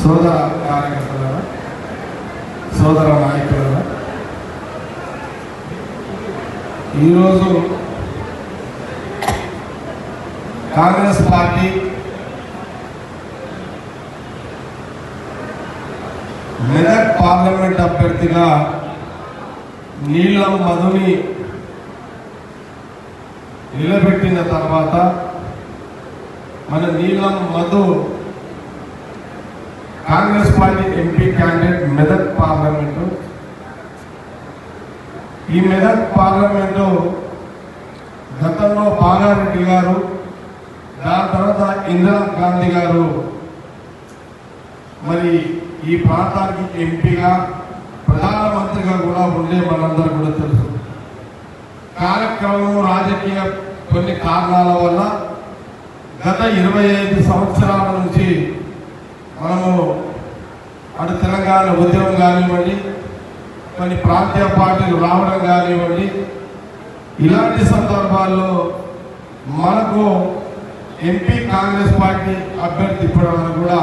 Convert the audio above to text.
సోదర కార్యకర్తలారా, సోదర నాయకులారా, ఈరోజు కాంగ్రెస్ పార్టీ మెదక్ పార్లమెంట్ అభ్యర్థిగా నీలం మధుని నిలబెట్టిన తర్వాత మన నీలం Madhu Congress party MP candidate Medak parliament. ఈ మెదక్ పార్లమెంటు గతంలో బాగారెడ్డి గారు, దాని తర్వాత ఇందిరాగాంధీ గారు మరి ఈ ప్రాంతానికి ఎంపీగా, ప్రధానమంత్రిగా కూడా ఉండే మనందరూ కూడా తెలుసు. కార్యక్రమం రాజకీయ కొన్ని కారణాల వల్ల గత 25 సంవత్సరాల నుంచి మనము అటు తెలంగాణ ఉద్యమం కానివ్వండి, కొన్ని ప్రాంతీయ పార్టీలు రావడం కానివ్వండి, ఇలాంటి సందర్భాల్లో మనకు ఎంపీ కాంగ్రెస్ పార్టీ అభ్యర్థి ఇప్పటి వరకు కూడా